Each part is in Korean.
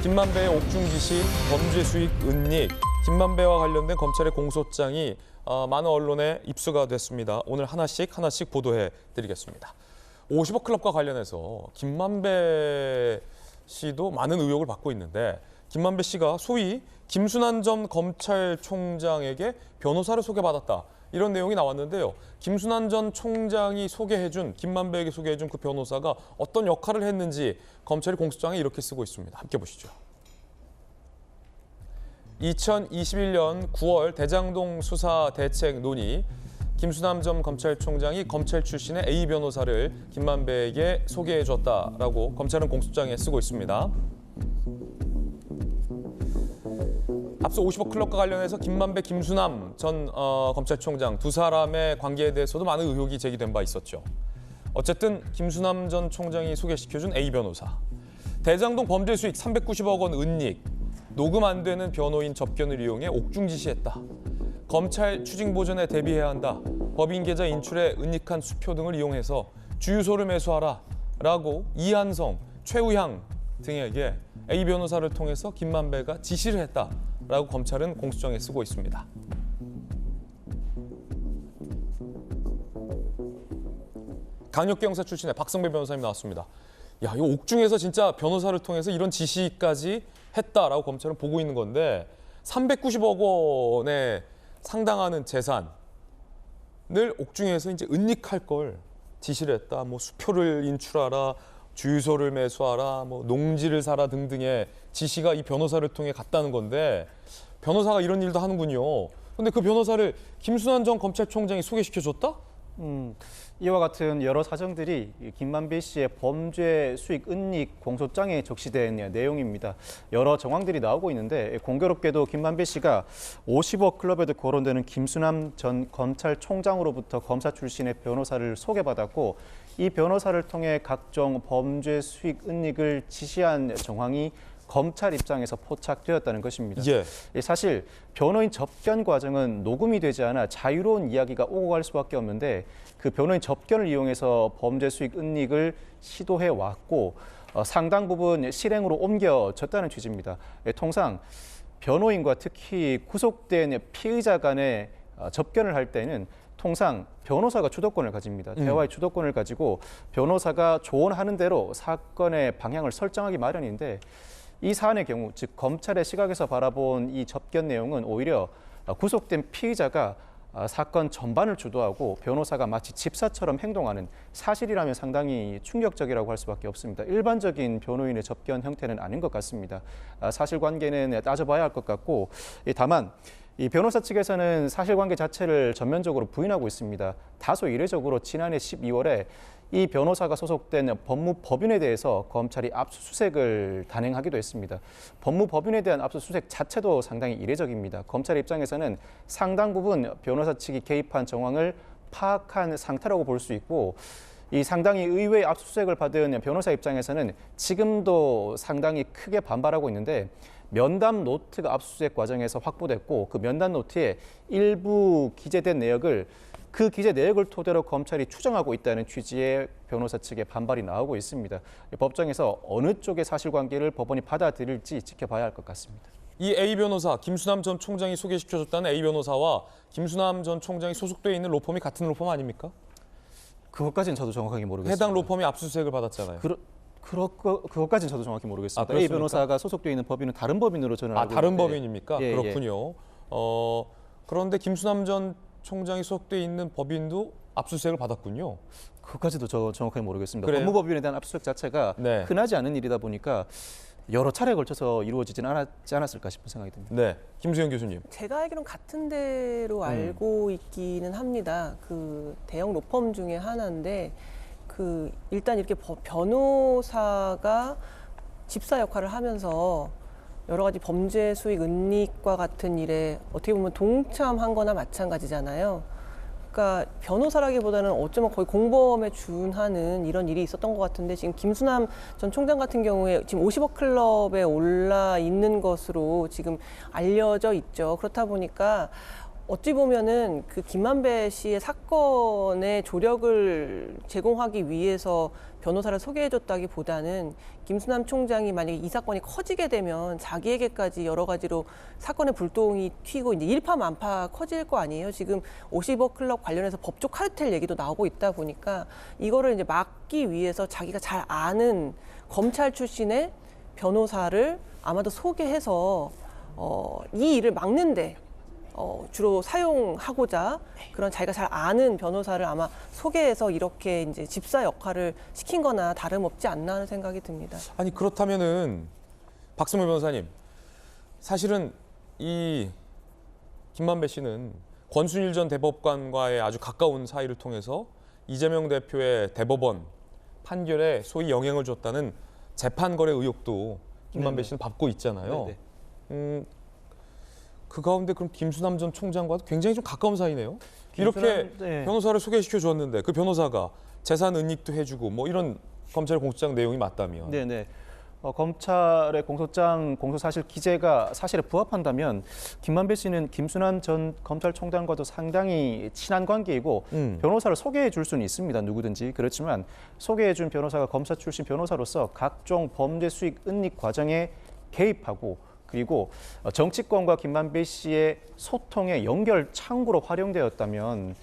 김만배의 옥중 지시, 범죄 수익 은닉, 김만배와 관련된 검찰의 공소장이 많은 언론에 입수가 됐습니다. 오늘 하나씩 보도해 드리겠습니다. 50억 클럽과 관련해서 김만배 씨도 많은 의혹을 받고 있는데 김만배 씨가 소위 김순환 전 검찰총장에게 변호사를 소개받았다. 이런 내용이 나왔는데요. 김순환 전 총장이 김만배에게 소개해준 그 변호사가 어떤 역할을 했는지 검찰이 공소장에 이렇게 쓰고 있습니다. 함께 보시죠. 2021년 9월 대장동 수사 대책 논의, 김순환 전 검찰총장이 검찰 출신의 A 변호사를 김만배에게 소개해줬다라고 검찰은 공소장에 쓰고 있습니다. 앞서 50억 클럽과 관련해서 김만배, 김순환 전 검찰총장 두 사람의 관계에 대해서도 많은 의혹이 제기된 바 있었죠. 어쨌든 김순환 전 총장이 소개시켜준 A 변호사, 대장동 범죄 수익 390억 원 은닉, 녹음 안 되는 변호인 접견을 이용해 옥중 지시했다. 검찰 추징 보전에 대비해야 한다. 법인 계좌 인출에 은닉한 수표 등을 이용해서 주유소를 매수하라. 라고 이한성, 최우향 등에게 A 변호사를 통해서 김만배가 지시를 했다라고 검찰은 공소장에 쓰고 있습니다. 강력경사 출신의 박성배 변호사님 나왔습니다. 야, 이거 옥중에서 진짜 변호사를 통해서 이런 지시까지 했다라고 검찰은 보고 있는 건데 390억 원에 상당하는 재산을 옥중에서 이제 은닉할 걸 지시를 했다. 뭐 수표를 인출하라, 주유소를 매수하라, 뭐 농지를 사라 등등의 지시가 이 변호사를 통해 갔다는 건데 변호사가 이런 일도 하는군요. 근데 그 변호사를 김순환 전 검찰총장이 소개시켜줬다? 이와 같은 여러 사정들이 김만배 씨의 범죄 수익 은닉 공소장에 적시된 내용입니다. 여러 정황들이 나오고 있는데 공교롭게도 김만배 씨가 50억 클럽에도 거론되는 김순환 전 검찰총장으로부터 검사 출신의 변호사를 소개받았고 이 변호사를 통해 각종 범죄 수익 은닉을 지시한 정황이 검찰 입장에서 포착되었다는 것입니다. 예. 사실 변호인 접견 과정은 녹음이 되지 않아 자유로운 이야기가 오고 갈 수밖에 없는데 그 변호인 접견을 이용해서 범죄 수익 은닉을 시도해 왔고 상당 부분 실행으로 옮겨졌다는 취지입니다. 통상 변호인과 특히 구속된 피의자 간의 접견을 할 때는 통상 변호사가 주도권을 가집니다. 대화의 주도권을 가지고 변호사가 조언하는 대로 사건의 방향을 설정하기 마련인데 이 사안의 경우, 즉 검찰의 시각에서 바라본 이 접견 내용은 오히려 구속된 피의자가 사건 전반을 주도하고 변호사가 마치 집사처럼 행동하는 사실이라면 상당히 충격적이라고 할 수밖에 없습니다. 일반적인 변호인의 접견 형태는 아닌 것 같습니다. 사실관계는 따져봐야 할 것 같고 다만 이 변호사 측에서는 사실관계 자체를 전면적으로 부인하고 있습니다. 다소 이례적으로 지난해 12월에 이 변호사가 소속된 법무법인에 대해서 검찰이 압수수색을 단행하기도 했습니다. 법무법인에 대한 압수수색 자체도 상당히 이례적입니다. 검찰 입장에서는 상당 부분 변호사 측이 개입한 정황을 파악한 상태라고 볼 수 있고 이 상당히 의외의 압수수색을 받은 변호사 입장에서는 지금도 상당히 크게 반발하고 있는데 면담 노트가 압수수색 과정에서 확보됐고 그 면담 노트에 일부 기재된 내역을 그 기재 내역을 토대로 검찰이 추정하고 있다는 취지의 변호사 측의 반발이 나오고 있습니다. 법정에서 어느 쪽의 사실관계를 법원이 받아들일지 지켜봐야 할 것 같습니다. 이 A 변호사, 김순환 전 총장이 소개시켜줬다는 A 변호사와 김순환 전 총장이 소속돼 있는 로펌이 같은 로펌 아닙니까? 그것까지는 저도 정확하게 모르겠습니다. 해당 로펌이 압수수색을 받았잖아요. 그것까지는 저도 정확히 모르겠습니다. A 변호사가 소속돼 있는 법인은 다른 법인으로 저는 알고 다른 있는데. 법인입니까? 예, 그렇군요. 그런데 김순환 전 총장이 소속돼 있는 법인도 압수수색을 받았군요. 그것까지도 저 정확하게 모르겠습니다. 그래요? 법무법인에 대한 압수수색 자체가 네. 흔하지 않은 일이다 보니까 여러 차례에 걸쳐서 이루어지지는 않았지 않았을까 싶은 생각이 듭니다. 네, 김수영 교수님. 제가 알기로는 같은 데로 알고 있기는 합니다. 그 대형 로펌 중에 하나인데 일단 이렇게 변호사가 집사 역할을 하면서 여러 가지 범죄 수익 은닉과 같은 일에 어떻게 보면 동참한 거나 마찬가지잖아요. 그러니까 변호사라기보다는 어쩌면 거의 공범에 준하는 이런 일이 있었던 것 같은데 지금 김순환 전 총장 같은 경우에 지금 50억 클럽에 올라 있는 것으로 지금 알려져 있죠. 그렇다 보니까 어찌 보면은 그 김만배 씨의 사건의 조력을 제공하기 위해서 변호사를 소개해줬다기보다는 김수남 총장이 만약에 이 사건이 커지게 되면 자기에게까지 여러 가지로 사건의 불똥이 튀고 이제 일파만파 커질 거 아니에요. 지금 50억 클럽 관련해서 법조 카르텔 얘기도 나오고 있다 보니까 이거를 이제 막기 위해서 자기가 잘 아는 검찰 출신의 변호사를 아마도 소개해서 이 일을 막는데 주로 사용하고자 그런 자기가 잘 아는 변호사를 아마 소개해서 이렇게 이제 집사 역할을 시킨 거나 다름없지 않나 하는 생각이 듭니다. 아니 그렇다면은 박승호 변호사님, 사실은 이 김만배 씨는 권순일 전 대법관과의 아주 가까운 사이를 통해서 이재명 대표의 대법원 판결에 소위 영향을 줬다는 재판 거래 의혹도 김만배 씨는 받고 있잖아요. 그 가운데 그럼 김수남 전 총장과도 굉장히 좀 가까운 사이네요. 이렇게 네. 변호사를 소개시켜 줬는데 그 변호사가 재산 은닉도 해주고 뭐 이런 검찰 공소장 내용이 맞다면. 네네. 검찰의 공소장 공소사실 기재가 사실에 부합한다면 김만배 씨는 김순환 전 검찰총장과도 상당히 친한 관계이고 변호사를 소개해 줄 수는 있습니다. 누구든지. 그렇지만 소개해 준 변호사가 검사 출신 변호사로서 각종 범죄 수익 은닉 과정에 개입하고 그리고 정치권과 김만배 씨의 소통의 연결 창구로 활용되었다면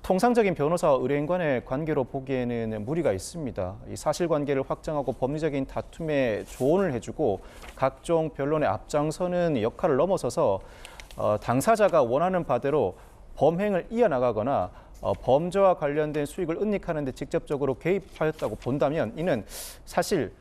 통상적인 변호사와 의뢰인 간의 관계로 보기에는 무리가 있습니다. 이 사실관계를 확정하고 법리적인 다툼에 조언을 해주고 각종 변론에 앞장서는 역할을 넘어서서 당사자가 원하는 바대로 범행을 이어나가거나 범죄와 관련된 수익을 은닉하는 데 직접적으로 개입하였다고 본다면 이는 사실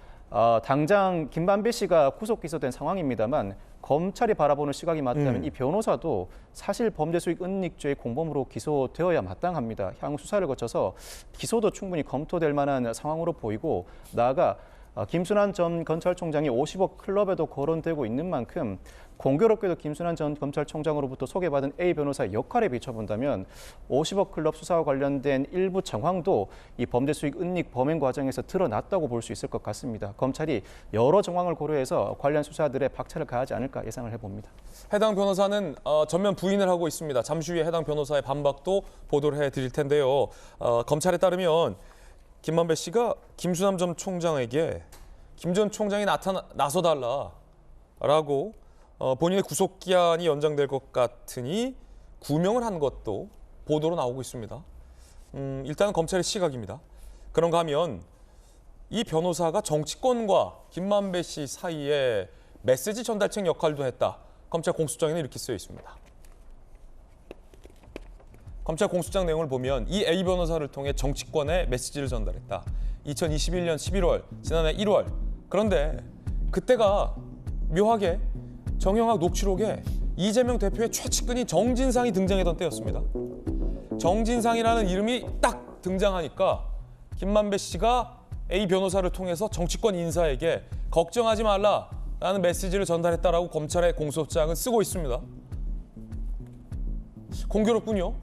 당장 김만배 씨가 구속 기소된 상황입니다만 검찰이 바라보는 시각이 맞다면 이 변호사도 사실 범죄 수익 은닉죄의 공범으로 기소되어야 마땅합니다. 향후 수사를 거쳐서 기소도 충분히 검토될 만한 상황으로 보이고 나아가 김순환 전 검찰총장이 50억 클럽에도 거론되고 있는 만큼 공교롭게도 김순환 전 검찰총장으로부터 소개받은 A 변호사의 역할에 비춰본다면 50억 클럽 수사와 관련된 일부 정황도 이 범죄 수익 은닉 범행 과정에서 드러났다고 볼 수 있을 것 같습니다. 검찰이 여러 정황을 고려해서 관련 수사들에 박차를 가하지 않을까 예상을 해봅니다. 해당 변호사는 전면 부인을 하고 있습니다. 잠시 후에 해당 변호사의 반박도 보도를 해드릴 텐데요. 검찰에 따르면 김만배 씨가 김수남 전 총장에게 김 전 총장이 나서달라라고 본인의 구속기한이 연장될 것 같으니 구명을 한 것도 보도로 나오고 있습니다. 일단은 검찰의 시각입니다. 그런가 하면 이 변호사가 정치권과 김만배 씨 사이에 메시지 전달책 역할도 했다. 검찰 공소장에는 이렇게 쓰여 있습니다. 검찰 공소장 내용을 보면 이 A 변호사를 통해 정치권에 메시지를 전달했다. 2021년 11월, 지난해 1월. 그런데 그때가 묘하게 정영학 녹취록에 이재명 대표의 최측근인 정진상이 등장했던 때였습니다. 정진상이라는 이름이 딱 등장하니까 김만배 씨가 A 변호사를 통해서 정치권 인사에게 걱정하지 말라라는 메시지를 전달했다라고 검찰의 공소장은 쓰고 있습니다. 공교롭군요.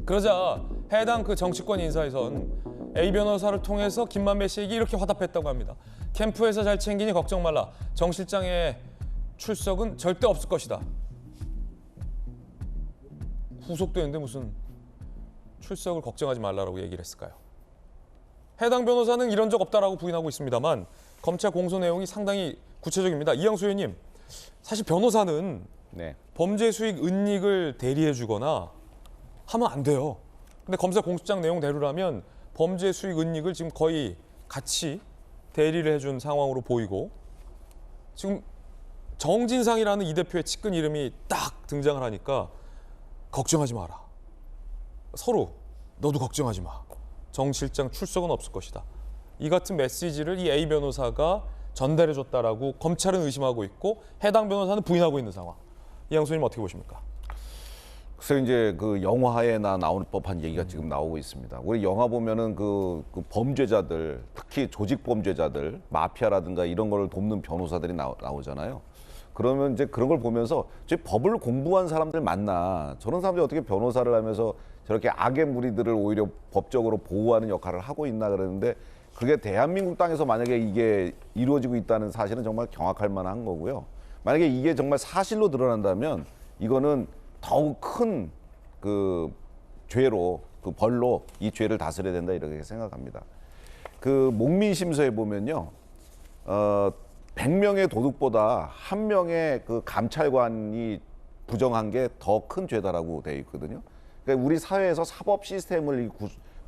그러자 해당 그 정치권 인사에선 A 변호사를 통해서 김만배 씨에게 이렇게 화답했다고 합니다. 캠프에서 잘 챙기니 걱정 말라. 정 실장의 출석은 절대 없을 것이다. 후속되는데 무슨 출석을 걱정하지 말라라고 얘기를 했을까요? 해당 변호사는 이런 적 없다라고 부인하고 있습니다만 검찰 공소 내용이 상당히 구체적입니다. 이양수 의원님, 사실 변호사는 범죄 수익 은닉을 대리해주거나 하면 안 돼요. 근데 검사 공소장 내용대로라면 범죄 수익 은닉을 지금 거의 같이 대리를 해준 상황으로 보이고 지금 정진상이라는 이 대표의 측근 이름이 딱 등장을 하니까 걱정하지 마라. 서로 너도 걱정하지 마. 정 실장 출석은 없을 것이다. 이 같은 메시지를 이 A 변호사가 전달해줬다라고 검찰은 의심하고 있고 해당 변호사는 부인하고 있는 상황. 이양수님 어떻게 보십니까? 그래서 이제 그 영화에나 나올 법한 얘기가 지금 나오고 있습니다. 우리 영화 보면은 그 범죄자들, 특히 조직 범죄자들, 마피아라든가 이런 걸 돕는 변호사들이 나오잖아요. 그러면 이제 그런 걸 보면서 저 법을 공부한 사람들 맞나? 저런 사람들이 어떻게 변호사를 하면서 저렇게 악의 무리들을 오히려 법적으로 보호하는 역할을 하고 있나 그러는데 그게 대한민국 땅에서 만약에 이게 이루어지고 있다는 사실은 정말 경악할 만한 거고요. 만약에 이게 정말 사실로 드러난다면 이거는 더욱 큰 그 죄로 그 벌로 이 죄를 다스려야 된다 이렇게 생각합니다. 그 목민심서에 보면요, 100명의 도둑보다 1명의 그 감찰관이 부정한 게 더 큰 죄다라고 되어 있거든요. 그러니까 우리 사회에서 사법 시스템을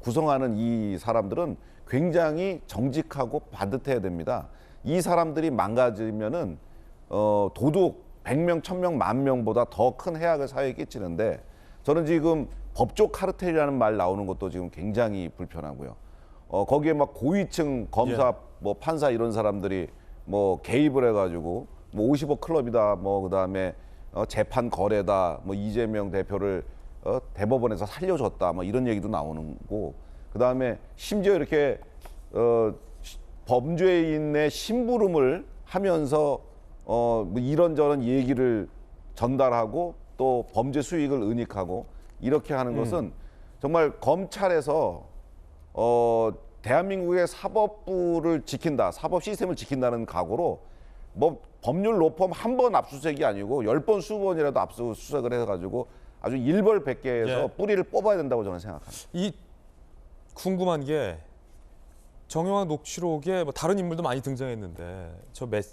구성하는 이 사람들은 굉장히 정직하고 반듯해야 됩니다. 이 사람들이 망가지면은 도둑 100명, 1000명, 10,000명보다 더 큰 해악을 사회에 끼치는데, 저는 지금 법조 카르텔이라는 말 나오는 것도 지금 굉장히 불편하고요. 거기에 막 고위층 검사, 뭐 판사 이런 사람들이 뭐 개입을 해가지고 뭐 50억 클럽이다, 뭐 그다음에 재판 거래다, 뭐 이재명 대표를 대법원에서 살려줬다, 뭐 이런 얘기도 나오는 거고, 그다음에 심지어 이렇게 범죄인의 심부름을 하면서 뭐 이런저런 얘기를 전달하고 또 범죄 수익을 은닉하고 이렇게 하는 것은 정말 검찰에서 대한민국의 사법부를 지킨다, 사법 시스템을 지킨다는 각오로 뭐 법률 로펌 한 번 압수수색이 아니고 10번 20번이라도 압수수색을 해가지고 아주 일벌백계해서 뿌리를 뽑아야 된다고 저는 생각합니다. 이 궁금한 게 정영학 녹취록에 뭐 다른 인물도 많이 등장했는데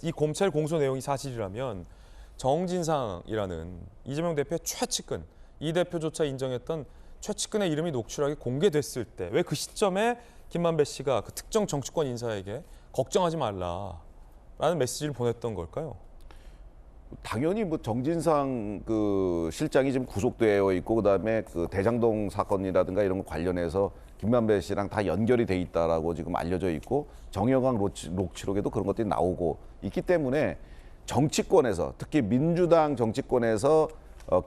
이 검찰 공소 내용이 사실이라면 정진상이라는 이재명 대표의 최측근, 이 대표조차 인정했던 최측근의 이름이 녹취록에 공개됐을 때 왜 그 시점에 김만배 씨가 그 특정 정치권 인사에게 걱정하지 말라라는 메시지를 보냈던 걸까요? 당연히 뭐 정진상 그 실장이 지금 구속되어 있고 그다음에 그 대장동 사건이라든가 이런 거 관련해서 김만배 씨랑 다 연결이 돼 있다라고 지금 알려져 있고, 정영학 녹취록에도 그런 것들이 나오고 있기 때문에 정치권에서, 특히 민주당 정치권에서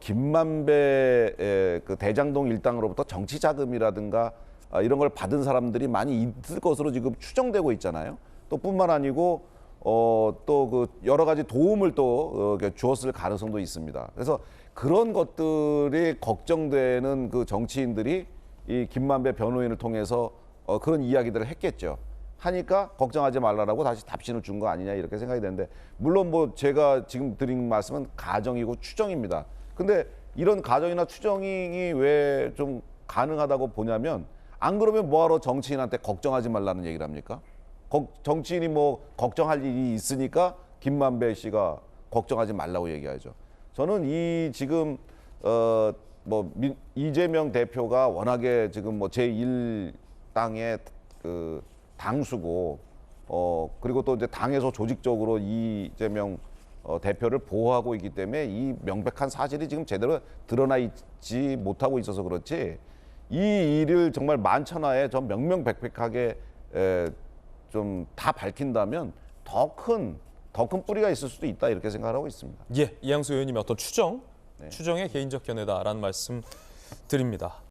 김만배 그 대장동 일당으로부터 정치 자금이라든가 이런 걸 받은 사람들이 많이 있을 것으로 지금 추정되고 있잖아요. 또 뿐만 아니고 또 그 여러 가지 도움을 또 주었을 가능성도 있습니다. 그래서 그런 것들이 걱정되는 그 정치인들이 이 김만배 변호인을 통해서 그런 이야기들을 했겠죠. 하니까 걱정하지 말라라고 다시 답신을 준 거 아니냐 이렇게 생각이 되는데, 물론 뭐 제가 지금 드린 말씀은 가정이고 추정입니다. 근데 이런 가정이나 추정이 왜 좀 가능하다고 보냐면, 안 그러면 뭐하러 정치인한테 걱정하지 말라는 얘기를 합니까? 정치인이 뭐 걱정할 일이 있으니까 김만배 씨가 걱정하지 말라고 얘기하죠. 저는 이 지금 이재명 대표가 워낙에 지금 뭐 제1당의 그 당수고 그리고 또 이제 당에서 조직적으로 이재명 대표를 보호하고 있기 때문에 이 명백한 사실이 지금 제대로 드러나 있지 못하고 있어서 그렇지, 이 일을 정말 만천하에 좀 명명백백하게 좀 다 밝힌다면 더 큰 뿌리가 있을 수도 있다 이렇게 생각하고 있습니다. 예, 이양수 의원님의 어떤 추정의 개인적 견해다라는 말씀 드립니다.